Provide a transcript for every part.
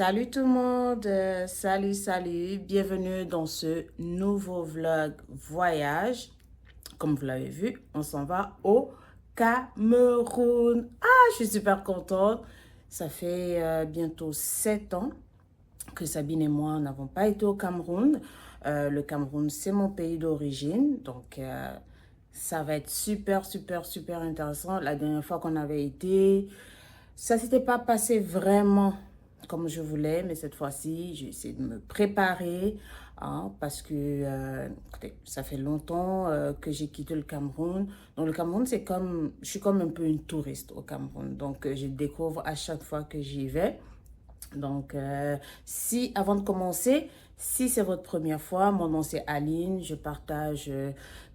Salut tout le monde, salut, bienvenue dans ce nouveau vlog voyage. Comme vous l'avez vu, on s'en va au Cameroun. Ah, je suis super contente. Ça fait bientôt 7 ans que Sabine et moi n'avons pas été au Cameroun. Le Cameroun, c'est mon pays d'origine, donc ça va être super intéressant. La dernière fois qu'on avait été, ça s'était pas passé vraiment comme je voulais, mais cette fois-ci, j'ai essayé de me préparer parce que écoutez, ça fait longtemps que j'ai quitté le Cameroun. Donc le Cameroun, c'est comme, je suis comme un peu une touriste au Cameroun. Donc je découvre à chaque fois que j'y vais. Donc si, avant de commencer, si c'est votre première fois, mon nom c'est Aline, je partage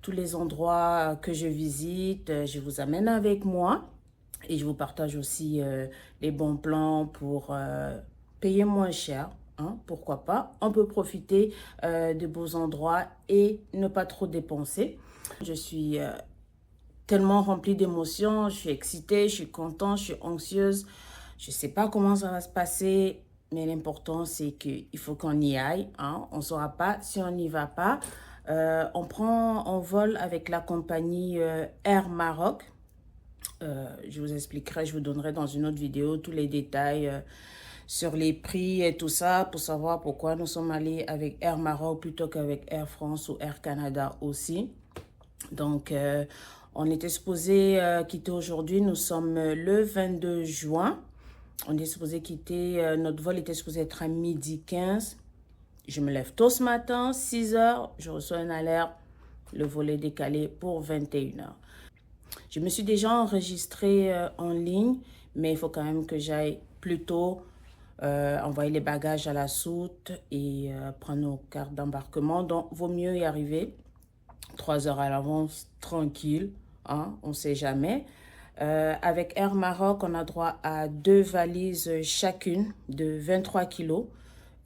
tous les endroits que je visite, je vous amène avec moi. Et je vous partage aussi les bons plans pour payer moins cher. Hein, pourquoi pas? On peut profiter de beaux endroits et ne pas trop dépenser. Je suis tellement remplie d'émotions, je suis excitée, je suis contente, je suis anxieuse. Je ne sais pas comment ça va se passer, mais l'important c'est qu'il faut qu'on y aille. Hein. On ne saura pas si on n'y va pas. On vole avec la compagnie Air Maroc. Je vous expliquerai, je vous donnerai dans une autre vidéo tous les détails sur les prix et tout ça pour savoir pourquoi nous sommes allés avec Air Maroc plutôt qu'avec Air France ou Air Canada aussi. Donc, on était supposé quitter aujourd'hui. Nous sommes le 22 juin. On est supposé quitter, notre vol était supposé être à 12h15. Je me lève tôt ce matin, 6 heures. Je reçois une alerte. Le vol est décalé pour 21h. Je me suis déjà enregistrée en ligne, mais il faut quand même que j'aille plus tôt envoyer les bagages à la soute et prendre nos cartes d'embarquement. Donc, vaut mieux y arriver 3 heures à l'avance, tranquille, hein, on ne sait jamais. Avec Air Maroc, on a droit à 2 valises chacune de 23 kilos,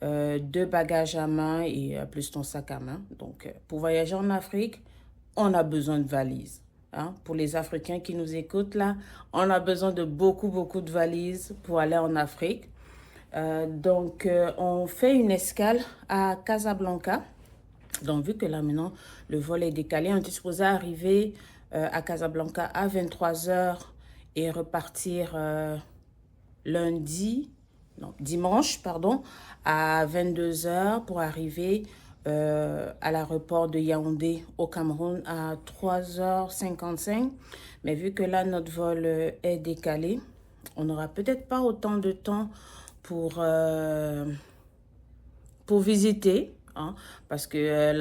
2 bagages à main et plus ton sac à main. Donc, pour voyager en Afrique, on a besoin de valises. Hein. Pour les Africains qui nous écoutent là, on a besoin de beaucoup de valises pour aller en Afrique. Donc, on fait une escale à Casablanca. Donc, vu que là maintenant, le vol est décalé, on était supposé arriver à Casablanca à 23h et repartir dimanche, pardon, à 22h pour arriver à l'aéroport de Yaoundé au Cameroun à 3h55. Mais vu que là, notre vol est décalé, on n'aura peut-être pas autant de temps pour visiter. Hein, parce que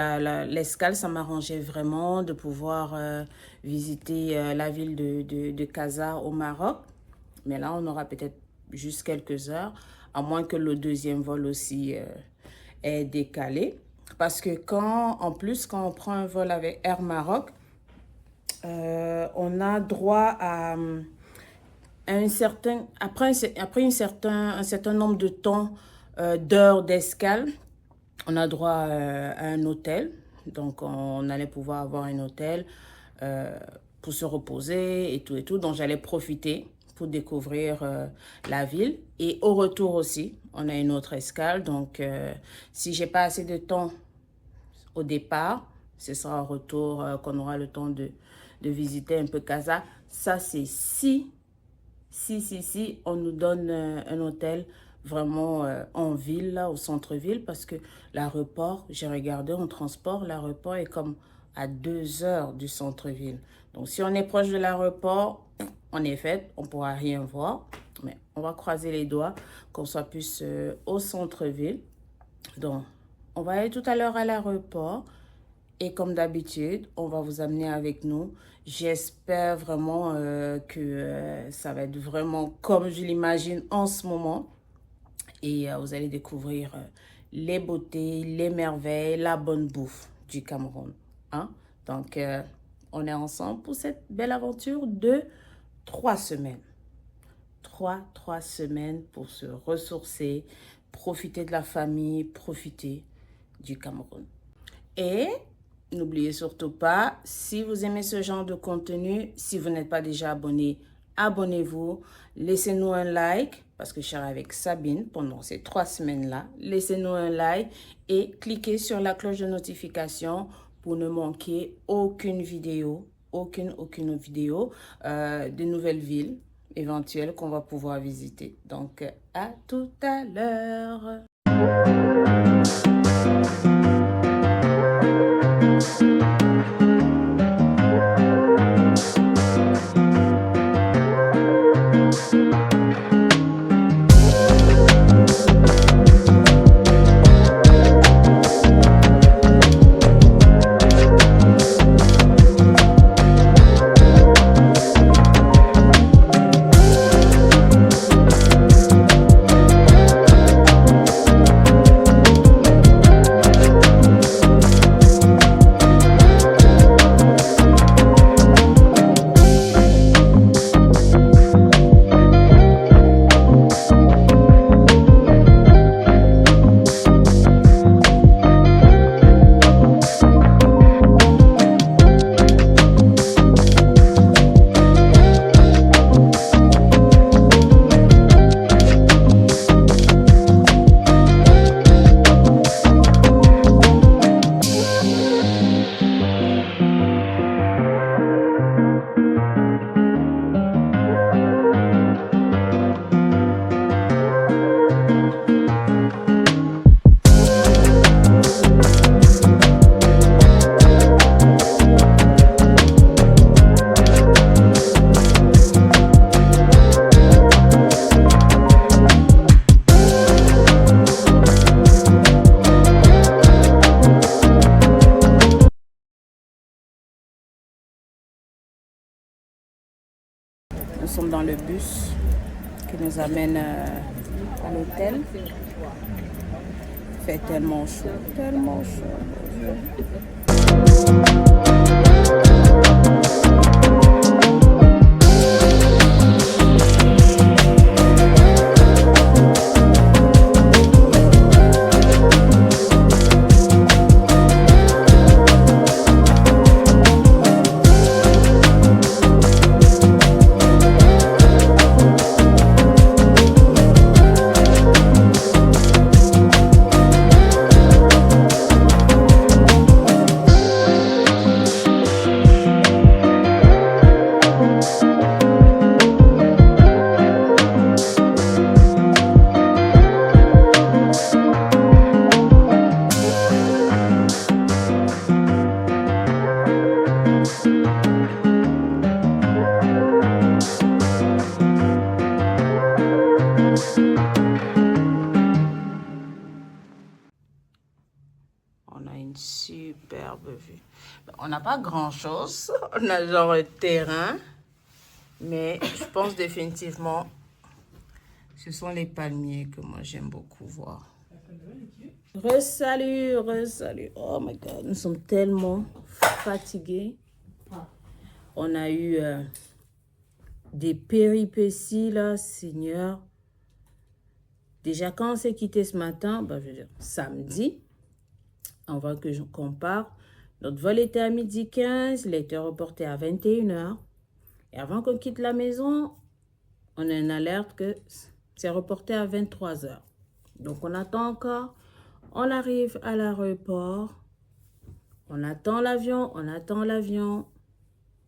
l'escale, ça m'arrangeait vraiment de pouvoir visiter la ville de Casa au Maroc. Mais là, on aura peut-être juste quelques heures, à moins que le deuxième vol aussi est décalé. Parce que quand on prend un vol avec Air Maroc, on a droit à un certain nombre de temps d'heures d'escale, on a droit à un hôtel. Donc, on allait pouvoir avoir un hôtel pour se reposer et tout. Donc, j'allais profiter pour découvrir la ville. Et au retour aussi, on a une autre escale. Donc, si j'ai pas assez de temps au départ, ce sera au retour qu'on aura le temps de visiter un peu Casa. Ça, c'est si on nous donne un hôtel vraiment en ville, là, au centre-ville, parce que l'aéroport, j'ai regardé en transport, l'aéroport est comme à 2 heures du centre-ville. Donc, si on est proche de l'aéroport, en effet, on ne pourra rien voir, mais on va croiser les doigts qu'on soit plus au centre-ville. Donc, on va aller tout à l'heure à l'aéroport. Et comme d'habitude, on va vous amener avec nous. J'espère vraiment que ça va être vraiment comme je l'imagine en ce moment. Et vous allez découvrir les beautés, les merveilles, la bonne bouffe du Cameroun. Hein? Donc, on est ensemble pour cette belle aventure de 3 semaines. 3 semaines pour se ressourcer, profiter de la famille, profiter du Cameroun. Et n'oubliez surtout pas, si vous aimez ce genre de contenu, si vous n'êtes pas déjà abonné, abonnez-vous, laissez-nous un like, parce que je serai avec Sabine pendant ces 3 semaines-là. Laissez-nous un like et cliquez sur la cloche de notification pour ne manquer aucune vidéo, aucune vidéo de nouvelles villes éventuelles qu'on va pouvoir visiter. Donc, à tout à l'heure. Nous sommes dans le bus qui nous amène à l'hôtel. Il fait tellement chaud, tellement chaud. On a une superbe vue. On n'a pas grand-chose. On a genre un terrain. Mais je pense définitivement, ce sont les palmiers que moi j'aime beaucoup voir. Re-salut, re-salut. Oh my God, nous sommes tellement fatigués. On a eu des péripéties là, Seigneur. Déjà, quand on s'est quitté ce matin, je veux dire, samedi, avant que je compare, notre vol était à 12h15, il a été reporté à 21h. Et avant qu'on quitte la maison, on a une alerte que c'est reporté à 23h. Donc, on attend encore. On arrive à l'aéroport. On attend l'avion, on attend l'avion.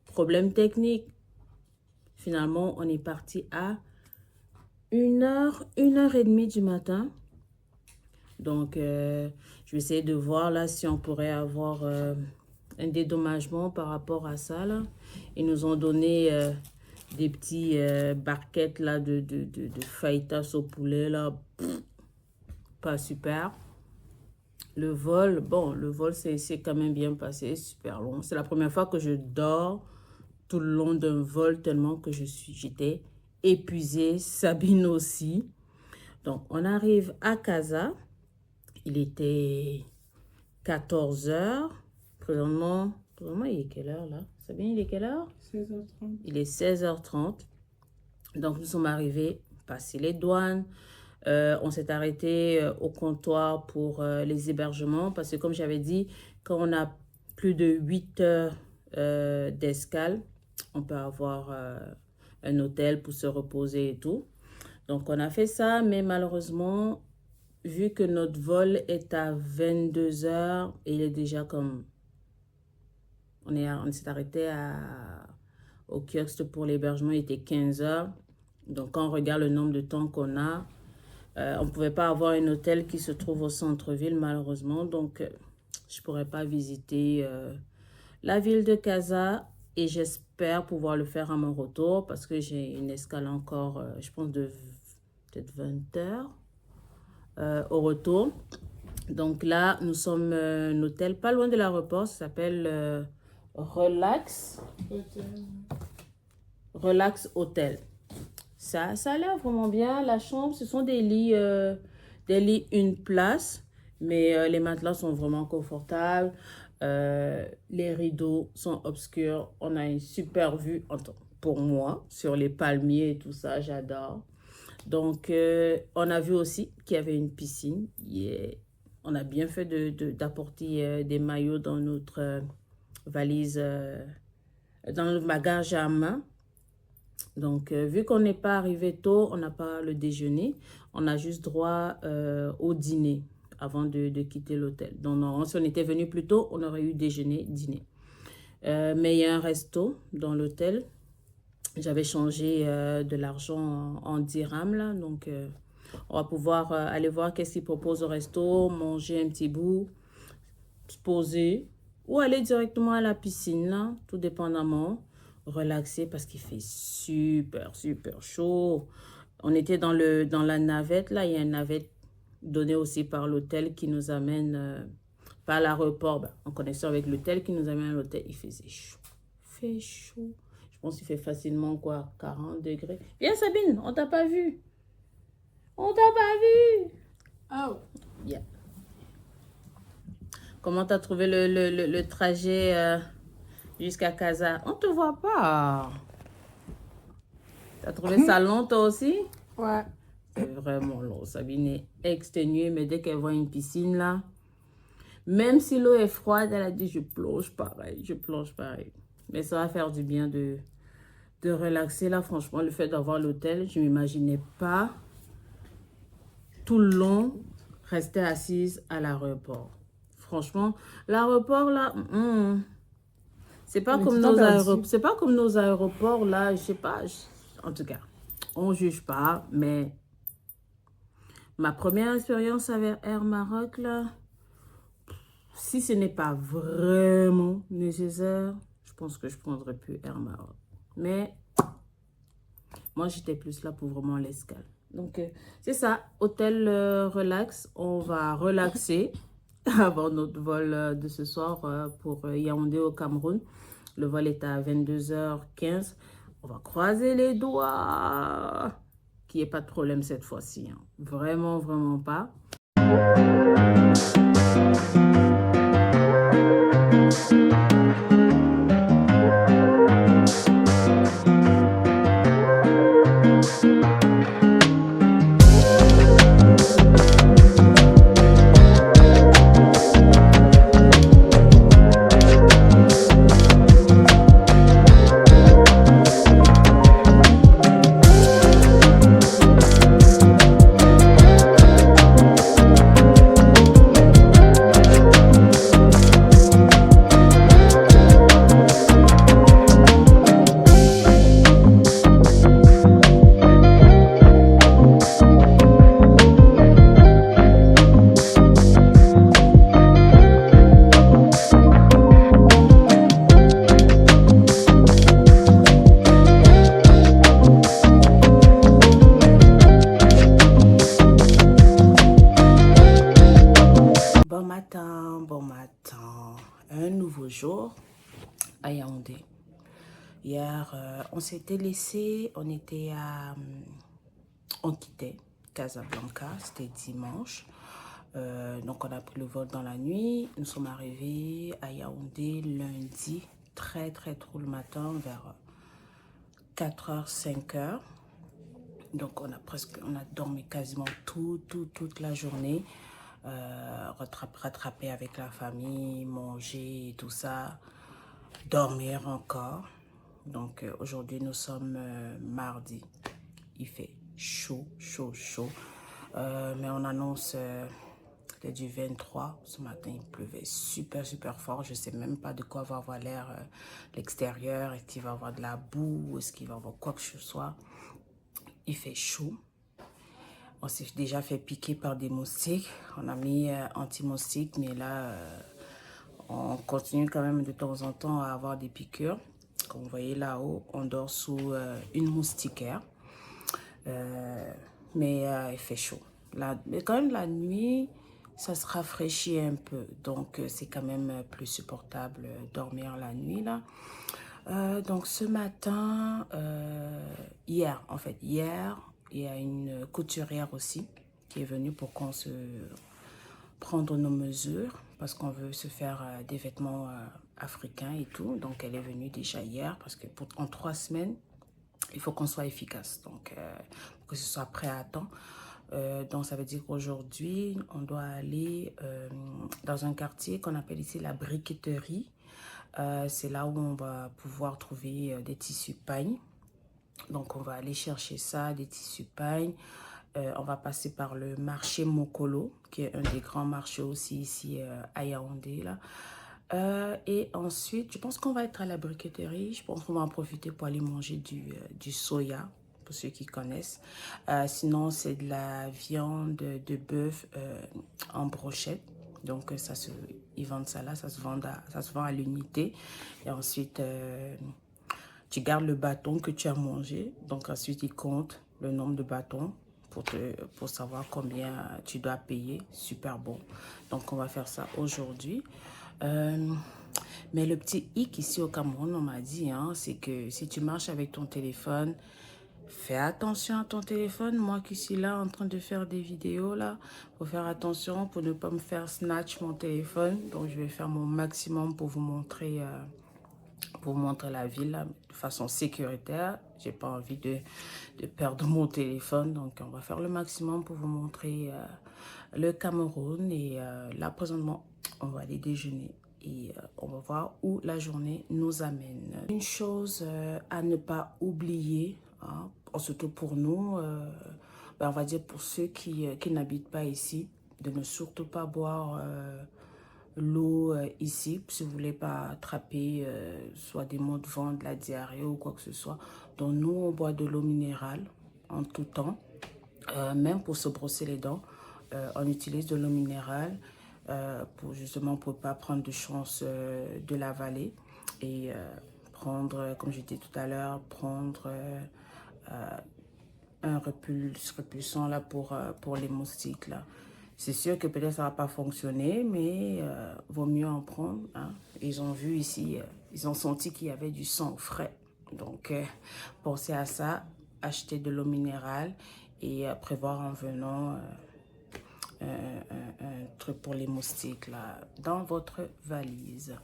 Problème technique. Finalement, on est parti à 1h30 du matin. Donc, je vais essayer de voir là si on pourrait avoir un dédommagement par rapport à ça. Là. Ils nous ont donné des petits barquettes là, de fajitas au poulet. Là. Pff, pas super. Le vol, c'est quand même bien passé, super long. C'est la première fois que je dors tout le long d'un vol tellement que j'étais épuisée. Sabine aussi. Donc, on arrive à Casa. Il était 14h. Présentement, il est quelle heure là? Sabine, il est quelle heure? 16h30. Il est 16h30. Donc, nous sommes arrivés, passé les douanes. On s'est arrêté au comptoir pour les hébergements parce que, comme j'avais dit, quand on a plus de 8 heures d'escale, on peut avoir un hôtel pour se reposer et tout. Donc, on a fait ça, mais malheureusement, vu que notre vol est à 22 heures, et il est déjà comme... On s'est arrêté au kiosque pour l'hébergement, il était 15 heures. Donc, quand on regarde le nombre de temps qu'on a, on ne pouvait pas avoir un hôtel qui se trouve au centre-ville, malheureusement. Donc, je ne pourrais pas visiter la ville de Casa. Et j'espère pouvoir le faire à mon retour parce que j'ai une escale encore, je pense, de peut-être 20 heures au retour. Donc là, nous sommes un hôtel pas loin de l'aéroport. Ça s'appelle Relax. Relax Hotel. Ça a l'air vraiment bien. La chambre, ce sont des lits une place. Mais les matelas sont vraiment confortables. Les rideaux sont obscurs. On a une super vue, pour moi, sur les palmiers et tout ça. J'adore. Donc, on a vu aussi qu'il y avait une piscine. On a bien fait d'apporter des maillots dans notre valise, dans le bagage à main. Donc, vu qu'on n'est pas arrivé tôt, on n'a pas le déjeuner. On a juste droit au dîner avant de quitter l'hôtel. Donc, non, si on était venu plus tôt, on aurait eu déjeuner, dîner. Mais il y a un resto dans l'hôtel. J'avais changé de l'argent en dirhams, là. Donc, on va pouvoir aller voir qu'est-ce qu'ils proposent au resto, manger un petit bout, se poser ou aller directement à la piscine, là, tout dépendamment. Relaxer parce qu'il fait super, super chaud. On était dans la navette, là. Il y a une navette donnée aussi par l'hôtel qui nous amène par l'aéroport. En connexion avec l'hôtel qui nous amène à l'hôtel. Il faisait chaud. Il fait chaud. Je pense qu'il fait facilement, quoi, 40 degrés. Viens, Sabine, on t'a pas vu. On t'a pas vu. Oh. Yeah. Comment t'as trouvé le trajet jusqu'à Casa? On te voit pas. T'as trouvé ça long, toi aussi? Ouais. C'est vraiment long. Sabine est exténuée, mais dès qu'elle voit une piscine, là, même si l'eau est froide, elle a dit, je plonge pareil, je plonge pareil. Mais ça va faire du bien de relaxer, là. Franchement, le fait d'avoir l'hôtel, je ne m'imaginais pas tout le long rester assise à l'aéroport. Franchement, l'aéroport, là, c'est pas comme nos aéroports. C'est pas comme nos aéroports, là, je sais pas. En tout cas, on juge pas, mais ma première expérience avec Air Maroc, là, si ce n'est pas vraiment nécessaire, je pense que je prendrais plus Air Maroc. Mais moi, j'étais plus là pour vraiment l'escale. Donc, c'est ça. Hôtel relax. On va relaxer avant notre vol de ce soir pour Yaoundé au Cameroun. Le vol est à 22h15. On va croiser les doigts. Qu'il n'y ait pas de problème cette fois-ci. Hein. Vraiment, vraiment pas. Bon matin, un nouveau jour à Yaoundé. Hier, on s'était laissé, on quittait Casablanca, c'était dimanche. Donc on a pris le vol dans la nuit. Nous sommes arrivés à Yaoundé lundi, très tôt le matin, vers 4h, 5h. Donc on a dormi quasiment toute la journée. Rattraper avec la famille, manger et tout ça, dormir encore. Donc aujourd'hui nous sommes mardi, il fait chaud, chaud, chaud. Mais on annonce du 23. Ce matin, il pleuvait super, super fort. Je ne sais même pas de quoi va avoir l'air l'extérieur. Est-ce qu'il va y avoir de la boue? Est-ce qu'il va y avoir quoi que ce soit? Il fait chaud. On s'est déjà fait piquer par des moustiques. On a mis anti-moustique, mais là, on continue quand même de temps en temps à avoir des piqûres. Comme vous voyez là-haut, on dort sous une moustiquaire. Mais il fait chaud. Mais quand même, la nuit, ça se rafraîchit un peu. Donc, c'est quand même plus supportable dormir la nuit, là. Donc, ce matin, hier, il y a une couturière aussi qui est venue pour qu'on se prendre nos mesures parce qu'on veut se faire des vêtements africains et tout. Donc, elle est venue déjà hier parce que en 3 semaines, il faut qu'on soit efficace. Donc, pour que ce soit prêt à temps. Donc, ça veut dire qu'aujourd'hui, on doit aller dans un quartier qu'on appelle ici la briqueterie. C'est là où on va pouvoir trouver des tissus pagne. Donc, on va aller chercher ça, des tissus pagne. On va passer par le marché Mokolo, qui est un des grands marchés aussi ici à Yaoundé, là. Et ensuite, je pense qu'on va être à la briqueterie. Je pense qu'on va en profiter pour aller manger du soya, pour ceux qui connaissent. Sinon, c'est de la viande de bœuf en brochette. Donc, ils vendent ça là, ça se vend à l'unité. Et ensuite, tu gardes le bâton que tu as mangé. Donc, ensuite, ils comptent le nombre de bâtons pour savoir combien tu dois payer. Super bon. Donc, on va faire ça aujourd'hui. Mais le petit hic ici au Cameroun, on m'a dit, hein, c'est que si tu marches avec ton téléphone, fais attention à ton téléphone. Moi qui suis là en train de faire des vidéos, là, faut faire attention pour ne pas me faire snatch mon téléphone. Donc, je vais faire mon maximum pour vous montrer la ville là, de façon sécuritaire. J'ai pas envie de perdre mon téléphone. Donc, on va faire le maximum pour vous montrer le Cameroun. Et là, présentement, on va aller déjeuner. Et on va voir où la journée nous amène. Une chose à ne pas oublier, hein, surtout pour nous, on va dire pour ceux qui n'habitent pas ici, de ne surtout pas boire l'eau ici, si vous ne voulez pas attraper soit des maux de ventre, de la diarrhée ou quoi que ce soit. Donc nous, on boit de l'eau minérale en tout temps, même pour se brosser les dents. On utilise de l'eau minérale pour justement pour ne pas prendre de chance de l'avaler et prendre, comme j'ai dit tout à l'heure, prendre un repulsant là pour les moustiques là. C'est sûr que peut-être ça va pas fonctionner, mais vaut mieux en prendre. Hein. Ils ont vu ici, ils ont senti qu'il y avait du sang frais. Donc, pensez à ça, acheter de l'eau minérale et prévoir en venant un truc pour les moustiques là, dans votre valise.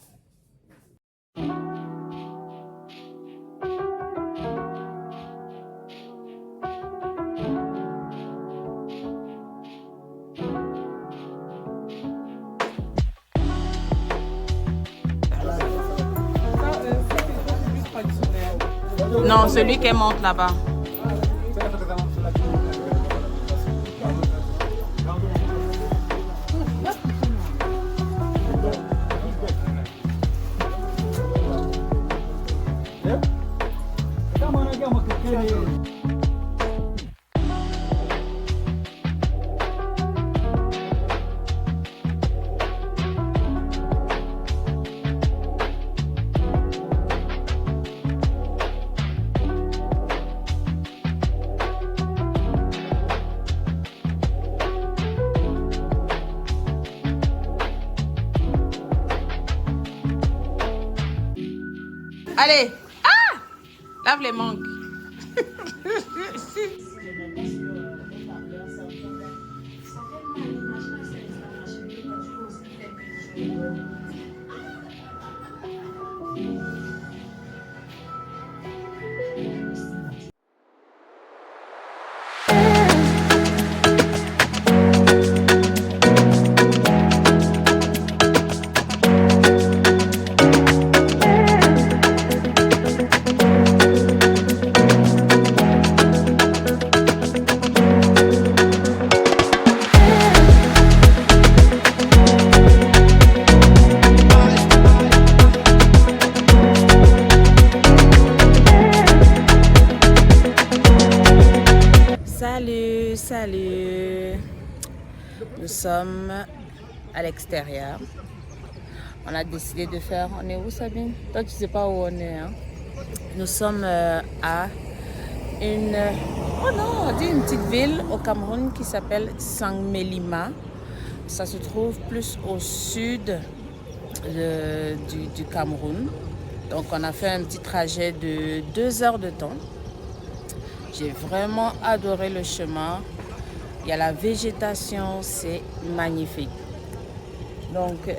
Non, celui qui monte là-bas. Allez, lave les mangues. Salut. Nous sommes à l'extérieur. On a décidé de faire... On est où, Sabine? Toi, tu sais pas où on est, hein? Nous sommes à une... Oh non, on dit une petite ville au Cameroun qui s'appelle Saint-Mélima. Ça se trouve plus au sud du Cameroun. Donc, on a fait un petit trajet de 2 heures de temps. J'ai vraiment adoré le chemin. Il y a la végétation, c'est magnifique. Donc,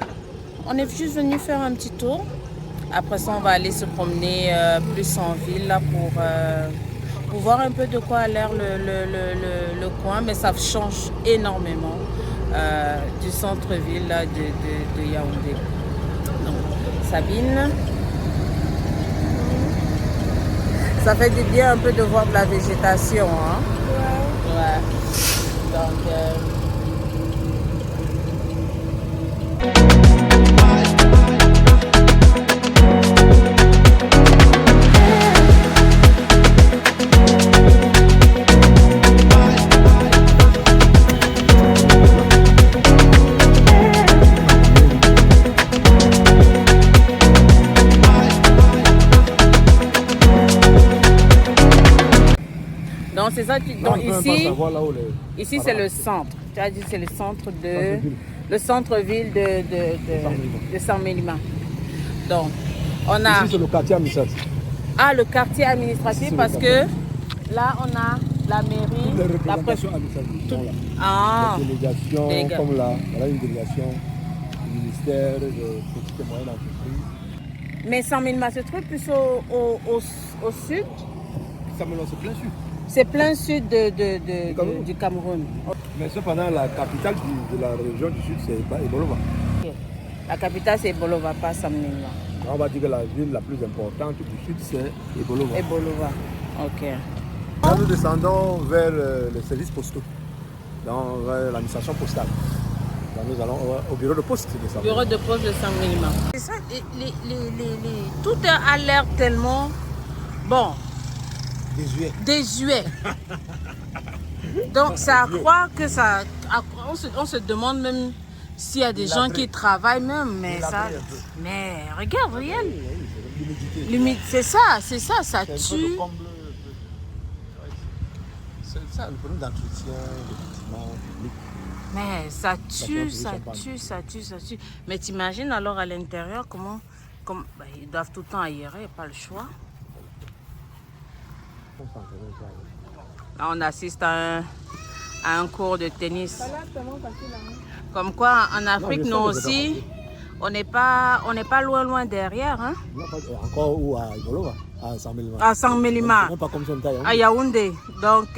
on est juste venu faire un petit tour. Après ça, on va aller se promener plus en ville là, pour voir un peu de quoi a l'air le coin. Mais ça change énormément du centre-ville de Yaoundé. Donc, Sabine, ça fait du bien un peu de voir de la végétation. Hein? Ouais. Donc, donc c'est ça. Donc ici c'est le centre. Tu as dit c'est le centre-ville de Saint-Mélima. Donc on a. Ici c'est le quartier administratif. Ah, le quartier administratif parce que là on a la mairie, les représentations administratives sont là. Ah. La délégation comme là, voilà une délégation du ministère de petites et moyennes entreprises. Mais Saint-Mélima se trouve plus au sud. Saint-Mélima c'est plein sud. C'est plein sud du Cameroun. Mais cependant, la capitale de la région du sud, c'est Ebolova. La capitale, c'est Ebolova, pas Saint-Mélima. On va dire que la ville la plus importante du sud, c'est Ebolova. Ebolova, ok. Là, nous descendons vers les services postaux, dans l'administration postale. Là, nous allons au bureau de poste de Saint-Mélima. Bureau de poste de Saint-Mélima. C'est ça, tout a l'air tellement... Bon... Désuet. Donc, c'est à croire que ça... On se demande même s'il y a des gens qui travaillent même, mais ça... Mais regarde, regarde. C'est ça, ça tue. C'est ça le problème d'entretien des bâtiments publics. Mais ça tue. Mais t'imagines alors à l'intérieur comment bah, ils doivent tout le temps aérer, il n'y a pas le choix. Là, on assiste à un cours de tennis. Comme quoi, en Afrique, nous aussi, on n'est pas loin derrière. Hein? Encore où à Ebolova, à Saint-Mélima. À Saint-Mélima, pas comme ça, hein? à Yaoundé. Donc,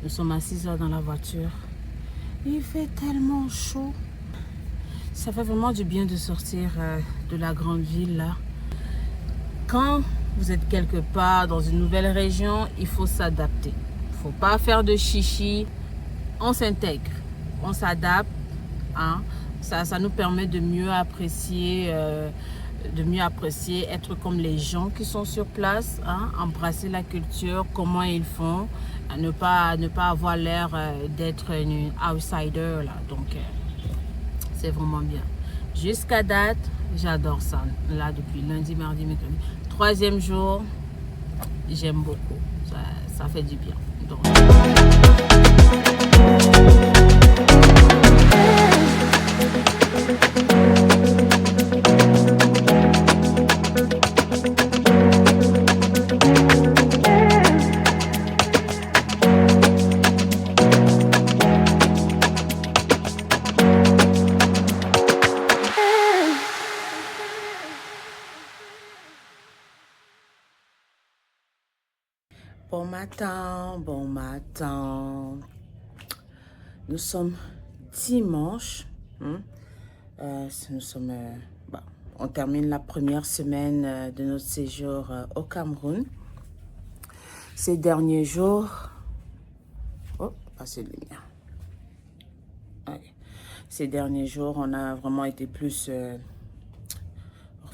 nous sommes assis là dans la voiture. Il fait tellement chaud. Ça fait vraiment du bien de sortir de la grande ville là. Quand vous êtes quelque part dans une nouvelle région, il faut s'adapter. Il ne faut pas faire de chichi. On s'intègre, on s'adapte. Hein. Ça nous permet de mieux apprécier, être comme les gens qui sont sur place, hein. Embrasser la culture, comment ils font, ne pas avoir l'air d'être une outsider là. Donc c'est vraiment bien. Jusqu'à date, j'adore ça. Là, depuis lundi, mardi, mercredi. 3e jour, j'aime beaucoup. Ça fait du bien. Donc... Bon matin. Nous sommes dimanche. On termine la première semaine de notre séjour au Cameroun. Ces derniers jours... Oh, passez de lumière. Allez. Ces derniers jours, on a vraiment été plus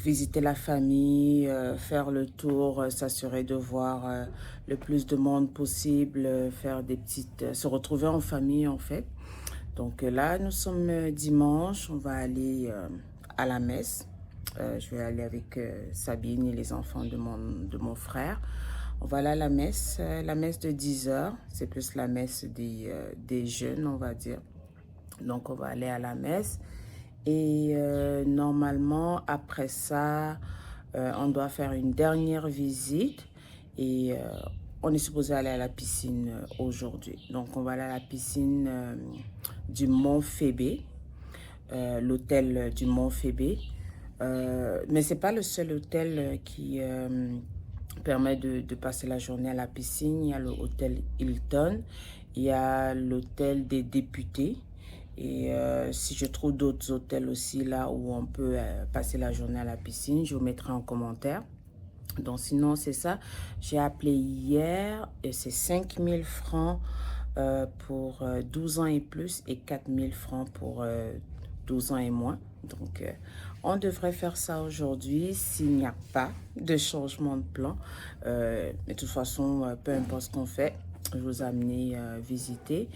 visiter la famille, faire le tour, s'assurer de voir le plus de monde possible, faire des petites, se retrouver en famille en fait. Donc là, nous sommes dimanche, on va aller à la messe. Je vais aller avec Sabine et les enfants de mon frère. On va aller à la messe de 10 h. C'est plus la messe des jeunes, on va dire. Donc on va aller à la messe. Et normalement, après ça, on doit faire une dernière visite. Et on est supposé aller à la piscine aujourd'hui. Donc on va aller à la piscine du Mont Phébé, l'hôtel du Mont Phébé. Mais ce n'est pas le seul hôtel qui permet de passer la journée à la piscine. Il y a l'hôtel Hilton, il y a l'hôtel des députés. Et si je trouve d'autres hôtels aussi là où on peut passer la journée à la piscine, je vous mettrai en commentaire. Donc sinon c'est ça. J'ai appelé hier et c'est 5 000 francs pour 12 ans et plus et 4 000 francs pour 12 ans et moins. Donc on devrait faire ça aujourd'hui s'il n'y a pas de changement de plan. Mais de toute façon, peu importe ce qu'on fait, je vous amener visiter.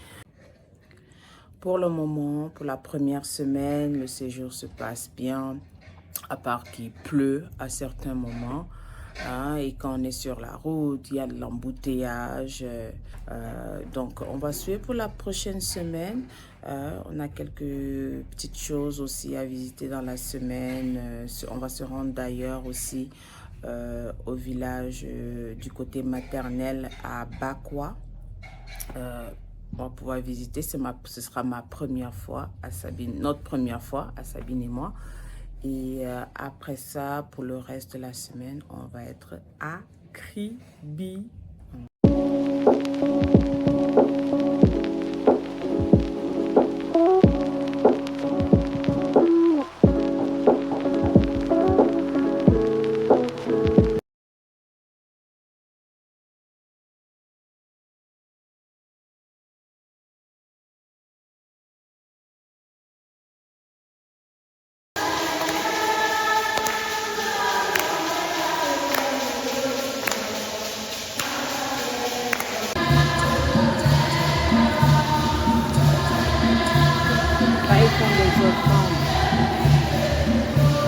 Pour le moment, pour la première semaine, le séjour se passe bien, à part qu'il pleut à certains moments. Hein, et quand on est sur la route, il y a de l'embouteillage. Donc, on va suivre pour la prochaine semaine. On a quelques petites choses aussi à visiter dans la semaine. On va se rendre d'ailleurs aussi au village du côté maternel à Bakwa. On va pouvoir visiter, ce sera ma première fois à Sabine, notre première fois à Sabine et moi. Et après ça, pour le reste de la semaine, on va être à Kribi.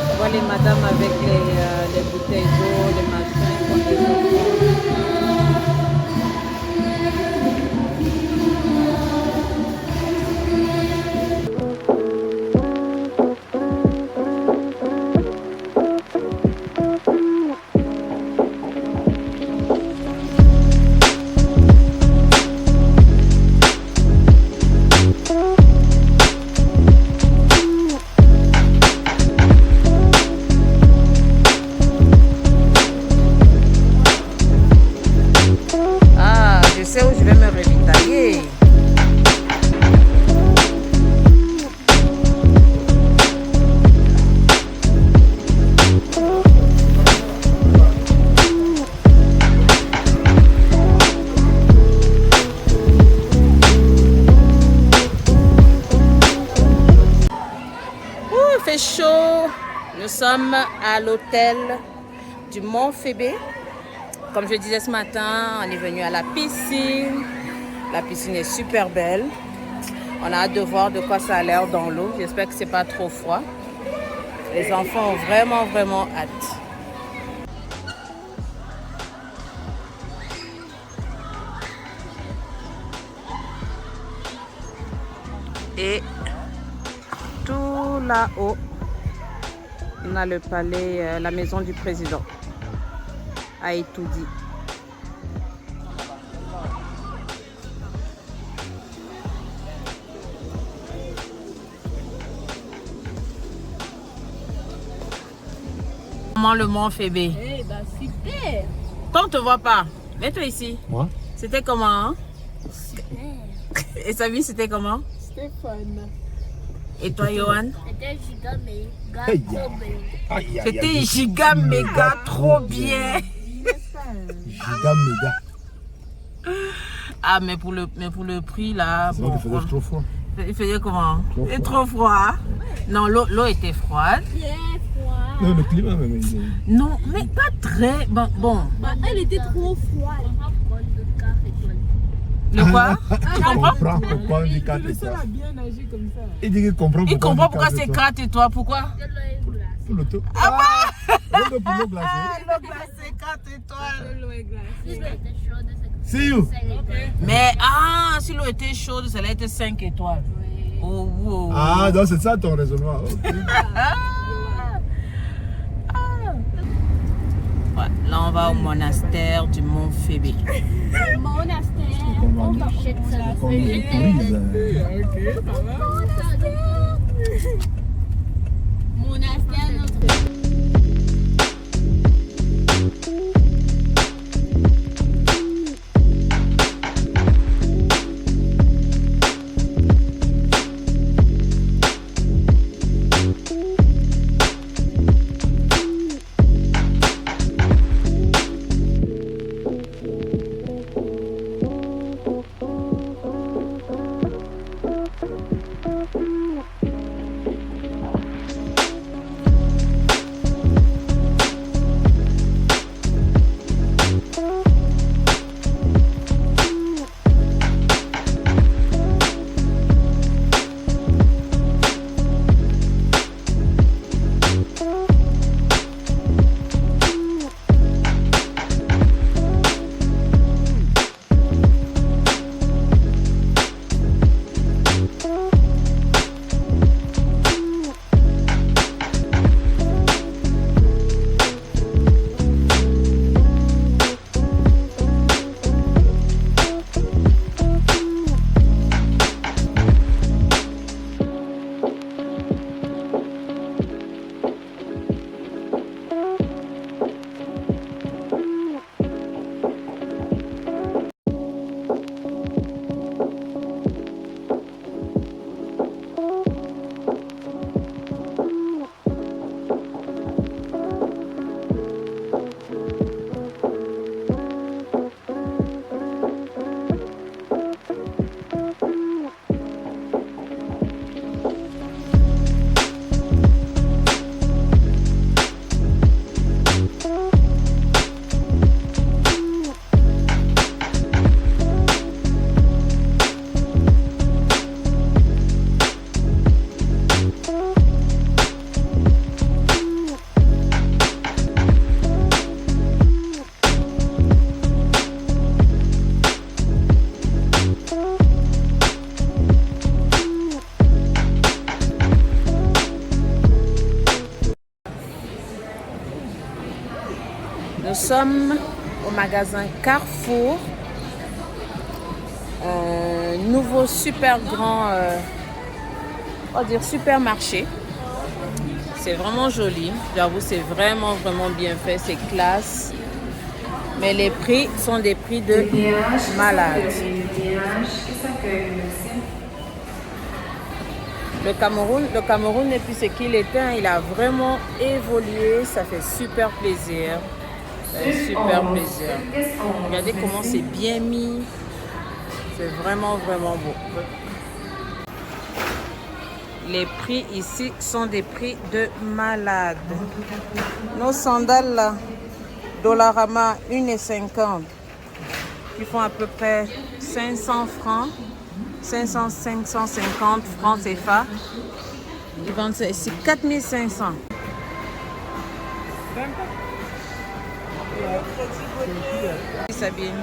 On voit les madames avec les bouteilles d'eau, les machins, les où je vais me ravitailler. Il fait chaud. Nous sommes à l'hôtel du Mont Phébé. Comme je disais ce matin, on est venu à la piscine. La piscine est super belle. On a hâte de voir de quoi ça a l'air dans l'eau. J'espère que c'est pas trop froid. Les enfants ont vraiment hâte. Et tout là-haut, on a le palais, la maison du président. A tout dit. Comment le Mont Phébé? Eh ben super. Toi on te voit pas. Mets-toi ici. Moi? C'était comment hein? Super. Et sa vie c'était comment? C'était fun. Et toi Johan? C'était giga méga Hey, trop bien. C'était giga méga trop bien. Giga méga. Ah mais pour le prix là. C'est vrai qu'il faisait trop froid. Il faisait comment? Trop C'est froid. trop froid. Non, l'eau était froide. Bien froid. Non, le climat même. Non, mais pas très. Bon. Elle était trop froide. Le quoi? Tu comprends pourquoi on dit 4 Le seul étoiles. a bien nagé comme ça. Il dit qu'il comprend pourquoi. Il comprend on dit pourquoi 4 c'est étoiles. 4 et toi, pourquoi? Pour l'auto. Ah ouais. Pour l'eau glacée. L'eau glacée, 4 étoiles. L'eau est glacée. See you. Mais si l'eau était chaude, ça allait être 5 étoiles. Oh, wow. Ah, donc c'est ça ton raisonnement. Ok. Ouais, là, on va au monastère du Mont Phébé. Monastère. On va comme les touristes. Ok, ça va. Monastère, notre. Nous sommes au magasin Carrefour. Un nouveau super grand, on va dire supermarché. C'est vraiment joli. J'avoue, c'est vraiment bien fait. C'est classe. Mais les prix sont des prix de malade. Le Cameroun, depuis ce qu'il était, il a vraiment évolué. Ça fait super plaisir. Super plaisir. Regardez comment c'est bien mis. C'est vraiment beau. Les prix ici sont des prix de malade. Nos sandales là, Dollarama 1,50. Ils font à peu près 500 francs. 550 francs CFA. Ils vendent ça ici 4500. Sabine.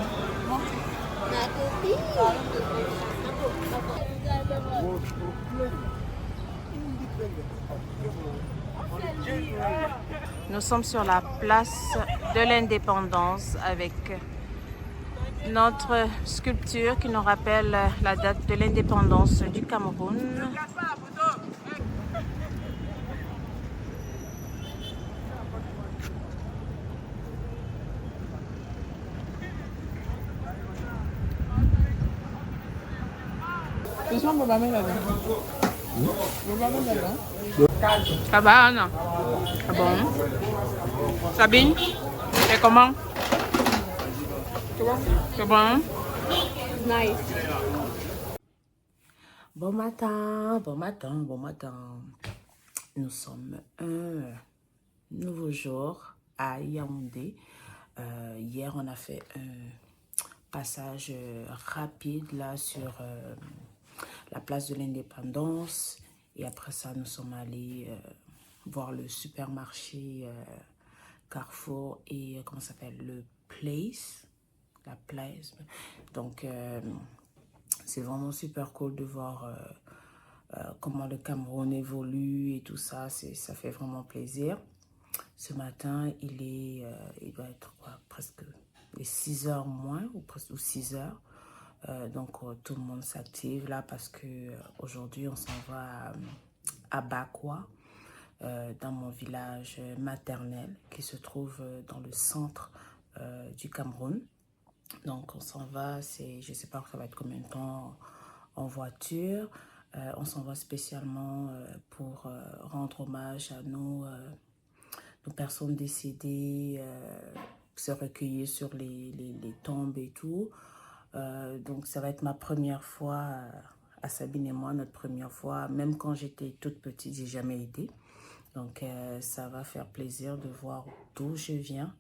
Nous sommes sur la place de l'Indépendance avec notre sculpture qui nous rappelle la date de l'indépendance du Cameroun. Ça va, Anna? Ah bon? Sabine, c'est comment? C'est bon? Nice. Bon matin. Nous sommes un nouveau jour à Yaoundé. Hier, on a fait un passage rapide là sur la place de l'Indépendance. Et après ça, nous sommes allés voir le supermarché Carrefour et comment ça s'appelle, le Place. La Place. Donc, c'est vraiment super cool de voir comment le Cameroun évolue et tout ça. Ça fait vraiment plaisir. Ce matin, il doit être quoi, presque les 6 heures moins ou 6 heures. Donc, tout le monde s'active là parce que aujourd'hui, on s'en va à Bakwa, dans mon village maternel qui se trouve dans le centre du Cameroun. Donc, on s'en va, je ne sais pas, ça va être combien de temps en voiture. On s'en va spécialement pour rendre hommage à nos personnes décédées, se recueillir sur les tombes et tout. Donc, ça va être ma première fois, à Sabine et moi, notre première fois. Même quand j'étais toute petite, j'ai jamais été. Donc, ça va faire plaisir de voir d'où je viens,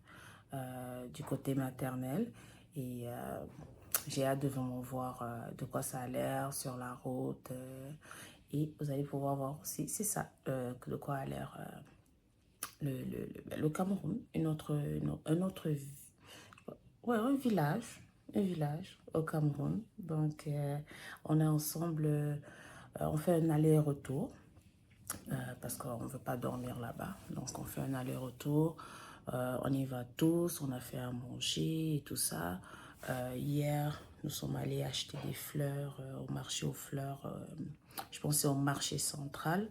du côté maternel. Et j'ai hâte de vraiment voir de quoi ça a l'air sur la route. Et vous allez pouvoir voir aussi, c'est ça, de quoi a l'air le Cameroun. Un village au Cameroun. Donc, on est ensemble, on fait un aller-retour. Parce qu'on ne veut pas dormir là-bas. Donc, on fait un aller-retour. On y va tous. On a fait à manger et tout ça. Hier, nous sommes allés acheter des fleurs au marché aux fleurs. Je pense que c'est au marché central.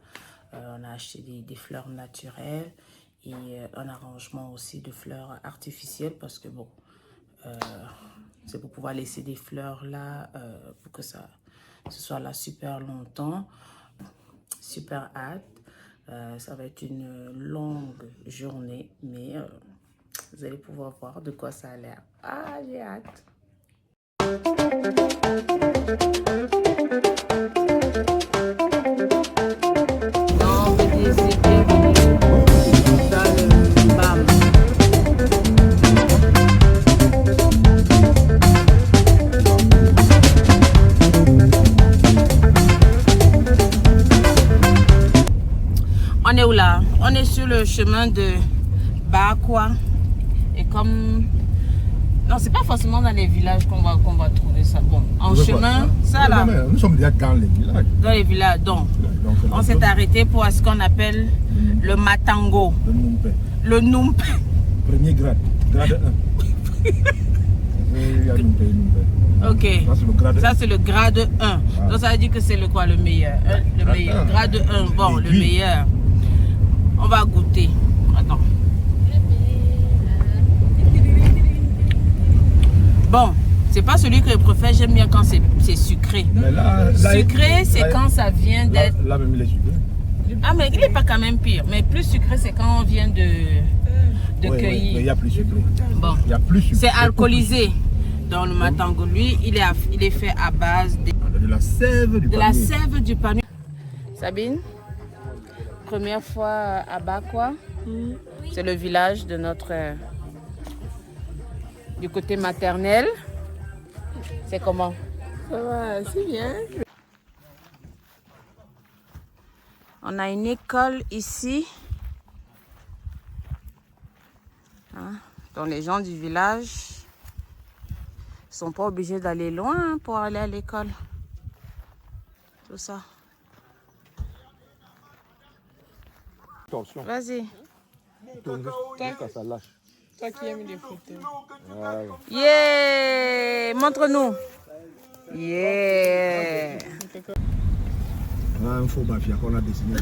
On a acheté des fleurs naturelles et un arrangement aussi de fleurs artificielles parce que bon, c'est pour pouvoir laisser des fleurs là pour que ce soit là super longtemps. Super hâte. Ça va être une longue journée, mais vous allez pouvoir voir de quoi ça a l'air. Ah, j'ai hâte. Non, mais c'est bienvenue dans le BAM. On est où là? On est sur le chemin de Bakwa. Et comme... Non, c'est pas forcément dans les villages qu'on va trouver ça. Bon, en chemin, ça là. Nous sommes déjà dans les villages. Dans les villages, donc. On s'est arrêté pour ce qu'on appelle le Matango. Le Numpe. Le Numpe. Premier grade. Grade 1. Ok. Ça, c'est le grade 1. Donc, ça veut dire que c'est le quoi, le meilleur? Le meilleur. Grade 1, bon, le meilleur. On va goûter. Attends. Bon, c'est pas celui que je préfère. J'aime bien quand c'est sucré. Mais là, sucré, c'est quand ça vient d'être... Là, même, il est sucré. Ah, mais il n'est pas quand même pire. Mais plus sucré, c'est quand on vient de Oui, cueillir. mais il y a plus sucré. Bon. Il y a plus sucré. C'est alcoolisé. Dans le Matango, lui, il est fait à base de la sève du palmier. De la sève du palmier. Sabine, première fois à Bakwa. C'est le village de du côté maternel. C'est comment? Ça va, c'est bien. On a une école ici. Hein? Donc les gens du village ne sont pas obligés d'aller loin pour aller à l'école. Tout ça. Attention. Vas-y. Jusqu'à ça lâche. Toi qui aimes les photos. Voilà. Yeah! Montre-nous. Yeah! Là, un faux mafia qu'on a dessiné.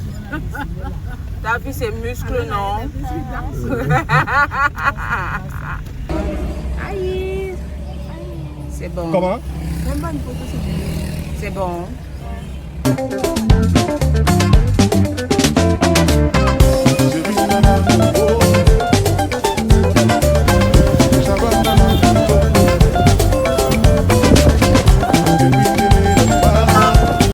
T'as vu ses muscles, non? Aïe! C'est bon. Comment? C'est bon.